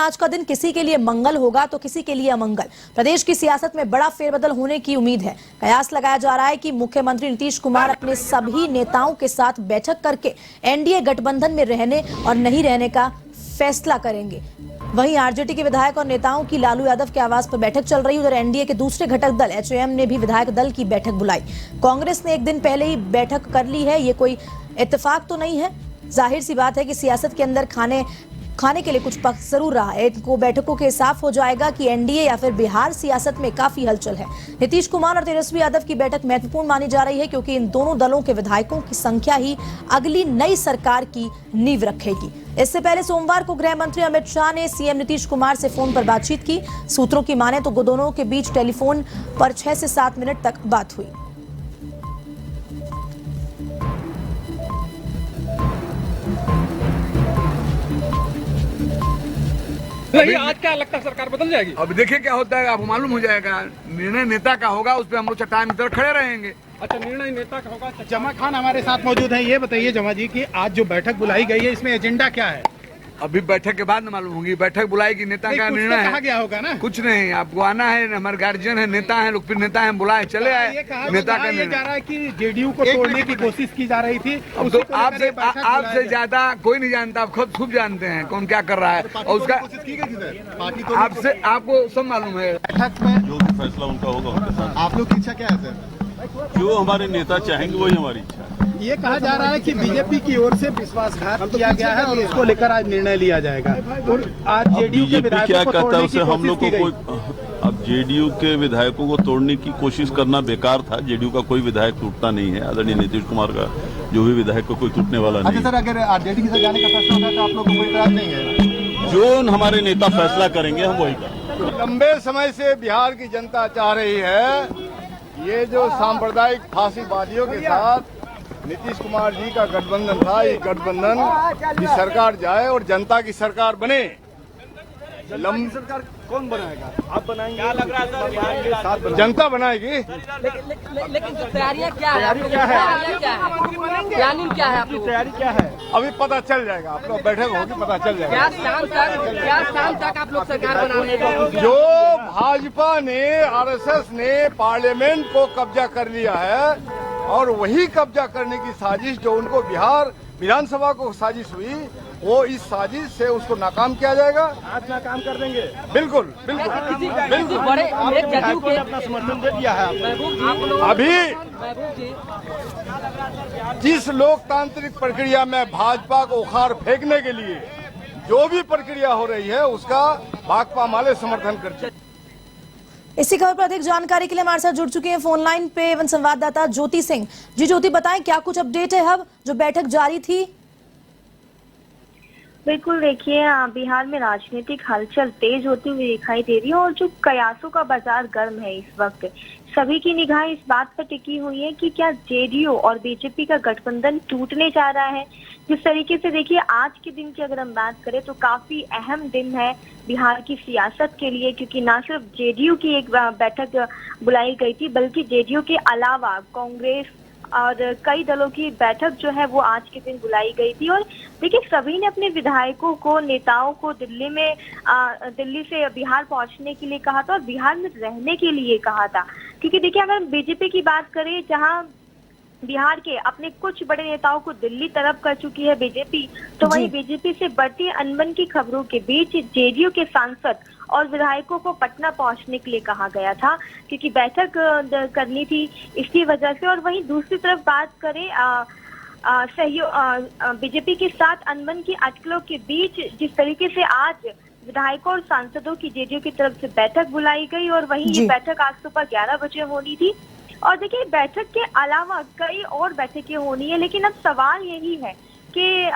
आज का दिन किसी के लिए मंगल होगा तो किसी के लिए अमंगल। प्रदेश की सियासत में बड़ा फेरबदल होने की उम्मीद है। कयास लगाया जा रहा है कि मुख्यमंत्री नीतीश कुमार अपने सभी नेताओं के साथ बैठक करके एनडीए गठबंधन में रहने और नहीं रहने का फैसला करेंगे। वहीं आरजेडी के विधायक और नेताओं की लालू यादव के आवास पर बैठक चल रही है। उधर एनडीए के दूसरे घटक दल एचएम ने भी विधायक दल की बैठक बुलाई। कांग्रेस ने एक दिन पहले ही बैठक कर ली है। ये कोई इत्तेफाक तो नहीं है। जाहिर सी बात है कि सियासत के अंदर खाने के लिए कुछ पक्ष जरूर रहा है। इनको बैठकों के साफ हो जाएगा कि एनडीए या फिर बिहार सियासत में काफी हलचल है। नीतीश कुमार और तेजस्वी यादव की बैठक महत्वपूर्ण मानी जा रही है क्योंकि इन दोनों दलों के विधायकों की संख्या ही अगली नई सरकार की नींव रखेगी। इससे पहले सोमवार को गृह मंत्री अमित शाह ने सीएम नीतीश कुमार से फोन पर बातचीत की। सूत्रों की माने तो दोनों के बीच टेलीफोन पर 6 से 7 मिनट तक बात हुई। नहीं, आज क्या लगता है सरकार बदल जाएगी? अब देखिए क्या होता है, आपको मालूम हो जाएगा। निर्णय नेता का होगा, उस पर हम लोग चट्टान की तरह खड़े रहेंगे। अच्छा, निर्णय नेता का होगा। जमा खान हमारे साथ मौजूद हैं। ये बताइए जमा जी कि आज जो बैठक बुलाई गई है, इसमें एजेंडा क्या है? अभी बैठक के बाद न मालूम होगी। बैठक बुलाएगी, नेता का निर्णय है। कहा गया होगा ना? कुछ नहीं, आपको आना है। हमारे गार्जियन है, नेता है, लोकप्रिय नेता है, बुलाए चले आए। नेता का निर्णय जा रहा है कि जेडीयू को तोड़ने की कोशिश की जा रही थी। अब तो आपसे ज्यादा कोई नहीं जानता, आप खुद खूब जानते हैं कौन क्या कर रहा है। और उसका आपसे आपको सब मालूम है। बैठक में जो भी फैसला उनका होगा उनके साथ। आप लोग की इच्छा क्या है सर? जो हमारे नेता चाहेंगे वही हमारी इच्छा है। ये कहा जा रहा है कि बीजेपी की ओर से विश्वासघात किया गया है और उसको लेकर आज निर्णय लिया जाएगा। और आज जेडीयू के विधायकों क्या को कहता है उसे हम लोग को कोई अब जेडीयू के विधायकों को तोड़ने की कोशिश करना बेकार था। जेडीयू का कोई विधायक टूटता नहीं है। आदरणीय नीतीश कुमार का जो भी विधायक को कोई टूटने वाला नहीं। अच्छा सर, अगर आरजेडी के साथ जाने का फैसला होता है तो आप लोग को कोई इतराज नहीं है? जो हमारे नेता फैसला करेंगे हम वही करेंगे। लंबे समय से बिहार की जनता चाह रही है ये जो सांप्रदायिक फांसीवादियों के साथ नीतीश कुमार जी का गठबंधन था, ये गठबंधन की सरकार जाए और जनता की सरकार बने। लंबी सरकार कौन बनाएगा? आप बनाएंगे? क्या लग रहा है जनता बनाएगी। लेकिन तैयारियां क्या है? प्लानिंग क्या है? आपकी तैयारी क्या है अभी पता चल जाएगा। आप लोग बैठक होगी, पता चल जाएगा। क्या शाम तक आप लोग सरकार बनाने का? जो भाजपा ने, आरएसएस ने पार्लियामेंट को कब्जा कर लिया है और वही कब्जा करने की साजिश जो उनको बिहार विधानसभा को साजिश हुई, वो इस साजिश से उसको नाकाम किया जाएगा। आज नाकाम कर देंगे। बिल्कुल बिल्कुल बिल्कुल। बड़े के अपना समर्थन दे दिया है। अभी जिस लोकतांत्रिक प्रक्रिया में भाजपा को उखाड़ फेंकने के लिए जो भी प्रक्रिया हो रही है उसका भाकपा माले समर्थन करते हैं। इसी खबर पर अधिक जानकारी के लिए हमारे साथ जुड़ चुके हैं फोन लाइन पे एवं संवाददाता ज्योति सिंह जी। ज्योति, बताएं क्या कुछ अपडेट है अब जो बैठक जारी थी? बिल्कुल, देखिए बिहार में राजनीतिक हलचल तेज होती हुई दिखाई दे रही है और जो कयासों का बाजार गर्म है इस वक्त। सभी की निगाह इस बात पर टिकी हुई है कि क्या जेडीयू और बीजेपी का गठबंधन टूटने जा रहा है। जिस तरीके से देखिए आज के दिन की अगर हम बात करें तो काफी अहम दिन है बिहार की सियासत के लिए, क्योंकि न सिर्फ जेडीयू की एक बैठक बुलाई गई थी बल्कि जेडीयू के अलावा कांग्रेस और कई दलों की बैठक जो है वो आज के दिन बुलाई गई थी। और देखिए सभी ने अपने विधायकों को, नेताओं को दिल्ली से बिहार पहुंचने के लिए कहा था और बिहार में रहने के लिए कहा था। क्योंकि देखिए अगर बीजेपी की बात करें, जहां बिहार के अपने कुछ बड़े नेताओं को दिल्ली तरफ कर चुकी है बीजेपी, तो वहीं बीजेपी से बढ़ती अनबन की खबरों के बीच जेडीयू के सांसद और विधायकों को पटना पहुंचने के लिए कहा गया था क्योंकि बैठक करनी थी इसकी वजह से। और वहीं दूसरी तरफ बात करें बीजेपी के साथ अनबन की अटकलों के बीच जिस तरीके से आज विधायकों और सांसदों की जेडीयू की तरफ से बैठक बुलाई गई और वहीं ये बैठक आज सुबह 11 बजे होनी थी। और देखिए बैठक के अलावा कई और बैठकें होनी है, लेकिन अब सवाल यही है कि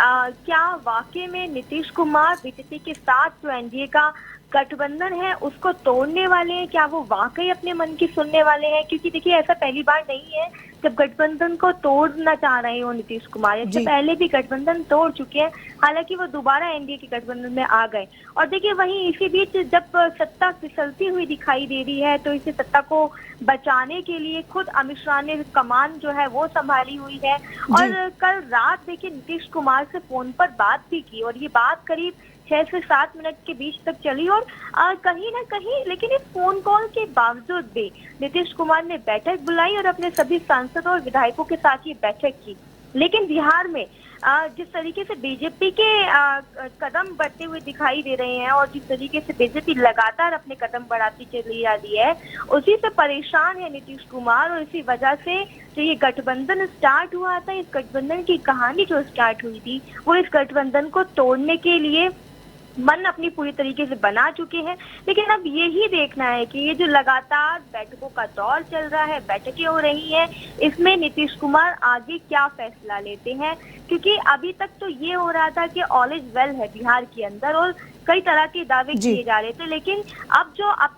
क्या वाकई में नीतीश कुमार बीजेपी के साथ जो एनडीए का गठबंधन है उसको तोड़ने वाले हैं? क्या वो वाकई अपने मन की सुनने वाले हैं? क्योंकि देखिए ऐसा पहली बार नहीं है जब गठबंधन को तोड़ना चाह रहे हो नीतीश कुमार। इससे पहले भी गठबंधन तोड़ चुके हैं, हालांकि वो दोबारा एनडीए के गठबंधन में आ गए। और देखिए वहीं इसी बीच जब सत्ता फिसलती हुई दिखाई दे रही है तो इसे सत्ता को बचाने के लिए खुद अमित शाह ने कमान जो है वो संभाली हुई है। और कल रात देखिए नीतीश कुमार से फोन पर बात भी की और ये बात करीब 6 से 7 मिनट के बीच तक चली और कहीं ना कहीं लेकिन इस फोन कॉल के बावजूद भी नीतीश कुमार ने बैठक बुलाई और अपने सभी सांसदों और विधायकों के साथ ये बैठक की। लेकिन बिहार में जिस तरीके से बीजेपी के कदम बढ़ते हुए दिखाई दे रहे हैं और जिस तरीके से बीजेपी लगातार अपने कदम बढ़ाती चली आ रही है, उसी से परेशान है नीतीश कुमार। और इसी वजह से जो ये गठबंधन स्टार्ट हुआ था, इस गठबंधन की कहानी जो स्टार्ट हुई थी, वो इस गठबंधन को तोड़ने के लिए मन अपनी पूरी तरीके से बना चुके हैं। लेकिन अब यही देखना है कि ये जो लगातार बैठकों का दौर चल रहा है, बैठकें हो रही हैं, इसमें नीतीश कुमार आगे क्या फैसला लेते हैं। क्योंकि अभी तक तो ये हो रहा था कि ऑल इज वेल है बिहार के अंदर और कई तरह के दावे किए जा रहे थे। लेकिन अब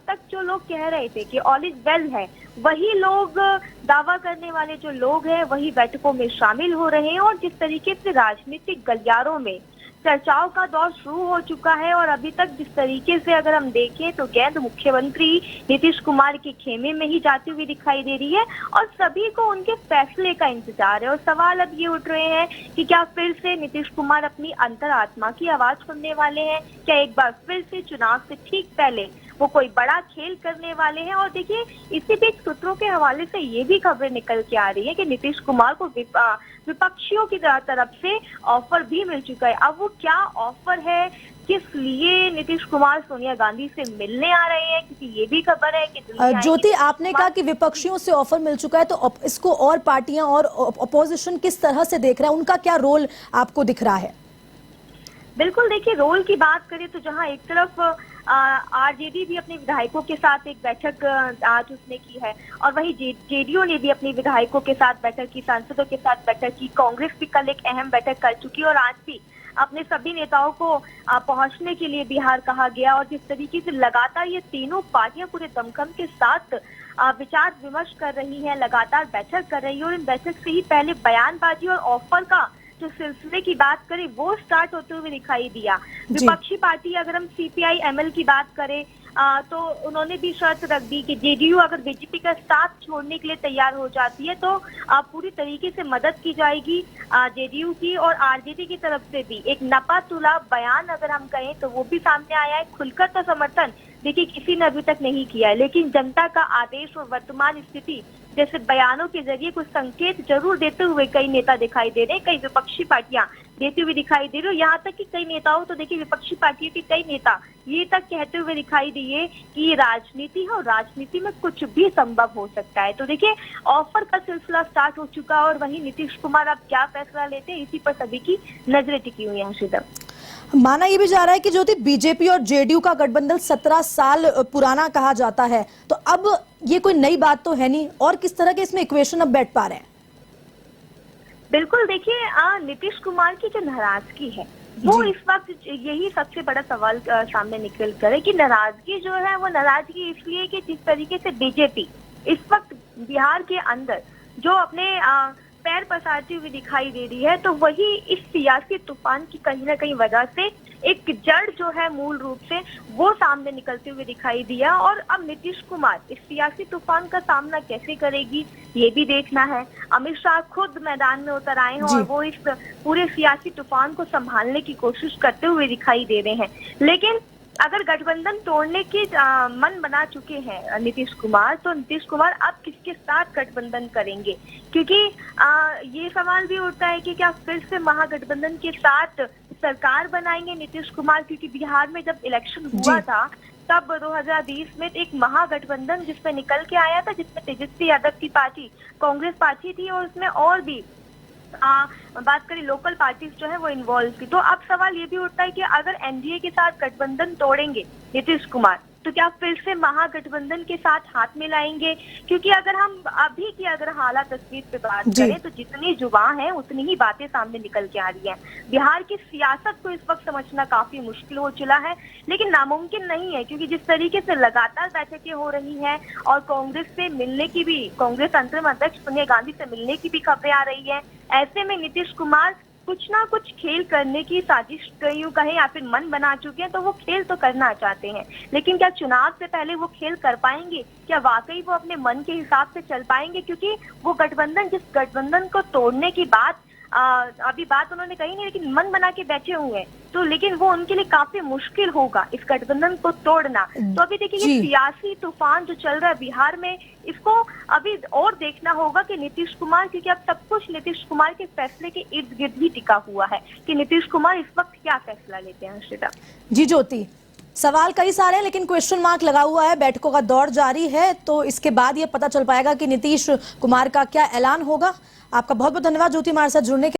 तक जो लोग कह रहे थे कि ऑल इज वेल है, वही लोग दावा करने वाले जो लोग हैं वही बैठकों में शामिल हो रहे हैं। और जिस तरीके से राजनीतिक गलियारों में चर्चाओं का दौर शुरू हो चुका है और अभी तक जिस तरीके से अगर हम देखें तो गेंद मुख्यमंत्री नीतीश कुमार के खेमे में ही जाती हुई दिखाई दे रही है और सभी को उनके फैसले का इंतजार है। और सवाल अब ये उठ रहे हैं कि क्या फिर से नीतीश कुमार अपनी अंतरात्मा की आवाज सुनने वाले हैं, क्या एक बार फिर से चुनाव से ठीक पहले वो कोई बड़ा खेल करने वाले हैं। और देखिए, इसी बीच सूत्रों के हवाले से ये भी खबरें निकल के आ रही है कि नीतीश कुमार को विपक्षियों की तरफ से ऑफर भी मिल चुका है। अब वो क्या ऑफर है, किस लिए नीतीश कुमार सोनिया गांधी से मिलने आ रहे हैं, क्योंकि ये भी खबर है कि ज्योति, आपने कहा कि विपक्षियों से ऑफर मिल चुका है, तो इसको और पार्टियां और अपोजिशन किस तरह से देख रहा है, उनका क्या रोल आपको दिख रहा है? बिल्कुल, देखिए, रोल की बात करें तो जहां एक तरफ आरजेडी भी अपने विधायकों के साथ एक बैठक आज उसने की है और वही जेडीयू ने भी अपने विधायकों के साथ बैठक की, सांसदों के साथ बैठक की। कांग्रेस भी कल एक अहम बैठक कर चुकी है और आज भी अपने सभी नेताओं को पहुंचने के लिए बिहार कहा गया। और जिस तरीके से लगातार ये तीनों पार्टियां पूरे दमखम के साथ विचार विमर्श कर रही है, लगातार बैठक कर रही है और इन बैठक से ही पहले बयानबाजी और ऑफर का जो सिलसिले की बात करें वो स्टार्ट होते हुए दिखाई दिया। विपक्षी पार्टी अगर हम सीपीआई एमएल की बात करें तो उन्होंने भी शर्त रख दी कि जेडीयू अगर बीजेपी का साथ छोड़ने के लिए तैयार हो जाती है तो पूरी तरीके से मदद की जाएगी जेडीयू की। और आरजेडी की तरफ से भी एक नपा तुला बयान अगर हम कहें तो वो भी सामने आया है। खुलकर तो समर्थन देखिए किसी ने अभी तक नहीं किया है, लेकिन जनता का आदेश और वर्तमान स्थिति जैसे बयानों के जरिए कुछ संकेत जरूर देते हुए कई नेता दिखाई दे रहे हैं, कई विपक्षी पार्टियां देती हुई दिखाई दे रही है। यहाँ तक कि कई नेताओं तो देखिए विपक्षी पार्टियों के कई नेता ये तक कहते हुए दिखाई दिए कि ये राजनीति है और राजनीति में कुछ भी संभव हो सकता है। तो देखिए, ऑफर का सिलसिला स्टार्ट हो चुका और वहीं नीतीश कुमार अब क्या फैसला लेते हैं, इसी पर सभी की नजरें टिकी हुई है। हर्षिदम, माना ये भी जा रहा है कि ज्योति, बीजेपी और जेडीयू का गठबंधन 17 साल पुराना कहा जाता है, तो अब ये कोई नई बात तो है नहीं, और किस तरह के इसमें इक्वेशन अब बैठ पा रहे हैं? बिल्कुल, देखिए, नीतीश कुमार की जो नाराजगी है वो इस वक्त यही सबसे बड़ा सवाल सामने निकल कर है कि नाराजगी जो है वो नाराजगी इसलिए कि जिस तरीके से बीजेपी इस वक्त बिहार के अंदर जो अपने पैर पसारती हुई दिखाई दे रही है, तो वही इस सियासी तूफान की कहीं ना कहीं वजह से एक जड़ जो है मूल रूप से वो सामने निकलते हुए दिखाई दिया। और अब नीतीश कुमार इस सियासी तूफान का सामना कैसे करेगी ये भी देखना है। अमित शाह खुद मैदान में उतर आए हैं और वो इस पूरे सियासी तूफान को संभालने की कोशिश करते हुए दिखाई दे रहे हैं। लेकिन अगर गठबंधन तोड़ने की मन बना चुके हैं नीतीश कुमार, तो नीतीश कुमार अब किसके साथ गठबंधन करेंगे? क्योंकि ये सवाल भी उठता है कि क्या फिर से महागठबंधन के साथ सरकार बनाएंगे नीतीश कुमार? क्योंकि बिहार में जब इलेक्शन हुआ था तब 2020 में एक महागठबंधन जिसमें निकल के आया था, जिसमें तेजस्वी यादव की पार्टी कांग्रेस पार्टी थी और उसमें और भी बात करें लोकल पार्टीज जो है वो इन्वॉल्व थी। तो अब सवाल ये भी उठता है कि अगर एनडीए के साथ गठबंधन तोड़ेंगे नीतीश कुमार तो क्या फिर से महागठबंधन के साथ हाथ मिलाएंगे? क्योंकि अगर हम अभी की अगर हालात तस्वीर पे बात करें तो जितनी जुबान है उतनी ही बातें सामने निकल के आ रही हैं। बिहार की सियासत को इस वक्त समझना काफी मुश्किल हो चला है, लेकिन नामुमकिन नहीं है, क्योंकि जिस तरीके से लगातार बैठकें हो रही हैं और कांग्रेस से मिलने की भी, कांग्रेस अंतरिम अध्यक्ष सोनिया गांधी से मिलने की भी खबरें आ रही है, ऐसे में नीतीश कुमार कुछ ना कुछ खेल करने की साजिश यूं कहें या फिर मन बना चुके हैं। तो वो खेल तो करना चाहते हैं, लेकिन क्या चुनाव से पहले वो खेल कर पाएंगे? क्या वाकई वो अपने मन के हिसाब से चल पाएंगे? क्योंकि वो गठबंधन, जिस गठबंधन को तोड़ने की बात अभी बात उन्होंने कही नहीं, लेकिन मन बना के बैठे हुए हैं, तो लेकिन वो उनके लिए काफी मुश्किल होगा इस गठबंधन को तोड़ना। तो अभी देखिए ये सियासी तूफान जो चल रहा है बिहार में, इसको अभी और देखना होगा कि नीतीश कुमार, क्योंकि अब सब कुछ नीतीश कुमार के फैसले के इर्द गिर्द ही टिका हुआ है कि नीतीश कुमार इस वक्त क्या फैसला लेते हैं। हर्षिता जी ज्योति, सवाल कई सारे हैं लेकिन क्वेश्चन मार्क लगा हुआ है, बैठकों का दौर जारी है, तो इसके बाद ये पता चल पाएगा कि नीतीश कुमार का क्या ऐलान होगा। आपका बहुत बहुत धन्यवाद ज्योति हमारे साथ जुड़ने के